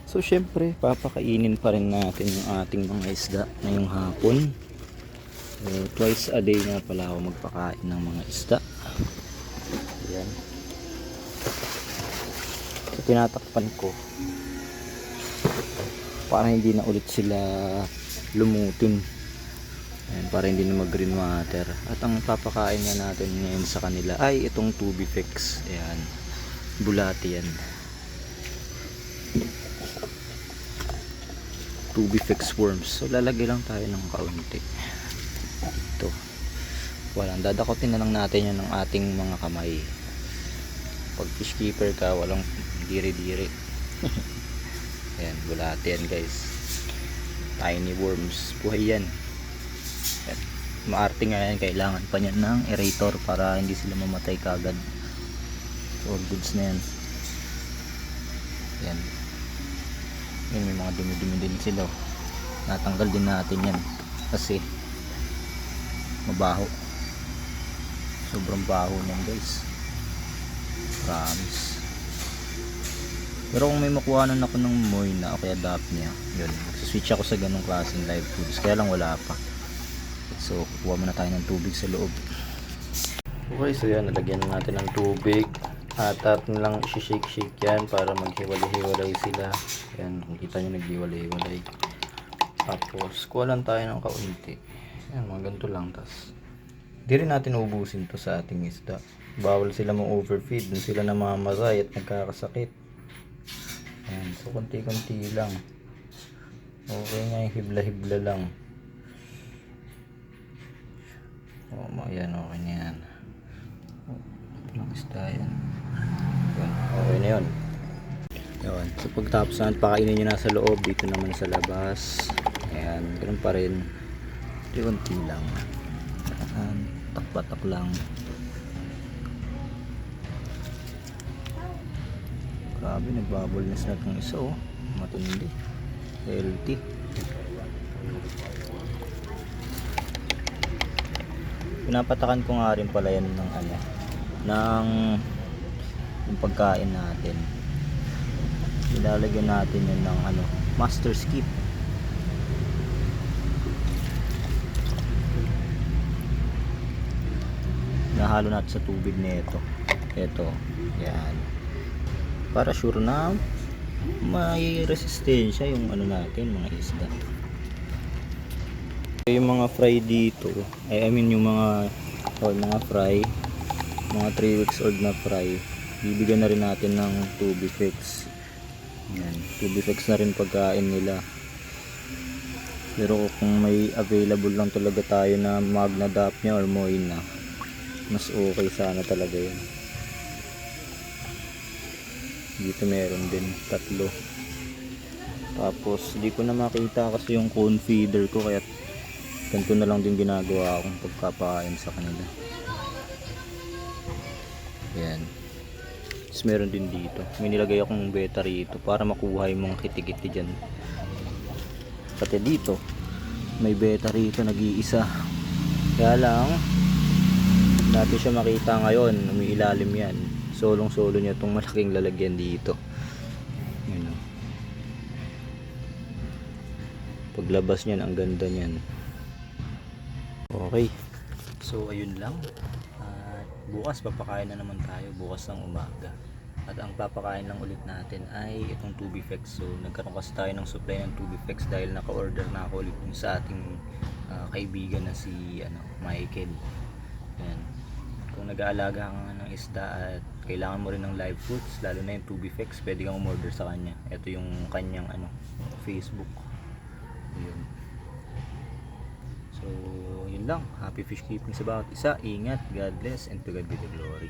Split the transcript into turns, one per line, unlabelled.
So syempre papakainin pa rin natin yung ating mga isda ngayong hapon. So, twice a day nga pala ako magpakain ng mga isda. Ayan. So tinatakpan ko para hindi na ulit sila lumutin. Ayan, para hindi na mag green water. At ang papakain nga natin ngayon sa kanila ay itong Tubifex. Ayan, bulati yan. Tubifex worms. So lalagay lang tayo ng kaunti dito. Walang dadakotin na lang natin yan ng ating mga kamay. Pag fish keeper ka, walang diri-diri. Ayan, bulati yan guys. Tiny worms. Buhay yan. Ayan. Maarte nga yan, kailangan pa niyan ng aerator para hindi sila mamatay kagad. All goods na yan. Ayan. Yan, may mga dumi-dumi din sila. Natanggal din natin yan kasi mabaho. Sobrang baho niyan guys. Promise. Pero kung may makuhanan ako ng moina o kaya Daphnia, yun, switch ako sa ganong klaseng live foods. Kaya lang wala pa. So kukuha muna tayo ng tubig sa loob. Okay, so yan, nalagyan natin ng tubig. At atin lang shake yan para maghiwalay-hiwalay sila. Yan, kita nyo naghiwalay-hiwalay. Tapos kuha lang tayo ng kaunti. Yan, mga ganito lang. Tas di rin natin ubusin to sa ating isda. Bawal sila ma-overfeed, dun sila namamatay at nagkakasakit. Yan, so konti-konti lang. Okay nga yung hibla-hibla lang. Yan, okay na yan. Lang isda yan. Yan, okay na yun. Yun, so pagtapos na pakainin nyo na sa loob, dito naman sa labas. Ayan, ganun pa rin. Konti lang. Ayan, tak-batak lang. Grabe, nagbabulness na itong isa, oh. Matindi. Healthy. Pinapatakan ko nga rin pala yan ng yung pagkain natin. Ilalagyan natin yun ng master skip. Nahalo natin sa tubig nito. Ito, yan. Para sure na may resistensya yung natin, mga isda. Yung mga fry dito, I mean yung mga fry, mga 3 weeks old na fry, bibigyan na rin natin ng Tubifex. Yan, Tubifex na rin pagkain nila. Pero kung may available lang talaga tayo na Magna Daphnia or Moina, mas okay sana talaga yun. Dito meron din 3. Tapos di ko na makita kasi yung cone feeder ko, kaya ganito na lang din ginagawa akong pagkapain sa kanila. Yan. Tapos meron din dito, may nilagay akong beta rito para makuha yung mga kitikiti dyan. Pati dito may beta rito, nag-iisa. Kaya lang natin siya makita ngayon, umiilalim yan. Solong solo niya itong malaking lalagyan dito. Yan, oh. Paglabas niyan, ang ganda niyan. Okay, so ayun lang. Bukas papakain na naman tayo, bukas ng umaga. At ang papakain lang ulit natin ay itong Tubifex. So nagkaroon kasi tayo ng supply ng Tubifex dahil naka-order na ako ulit sa ating kaibigan na si Michael. Yan. Kung nag-aalaga ka ng isda at kailangan mo rin ng live foods, lalo na yung Tubifex, pwede kang umorder sa kanya. Ito yung kanyang Facebook. Yun. So yun lang. Happy fish keeping sa bawat isa. Ingat, God bless, and to God be the glory.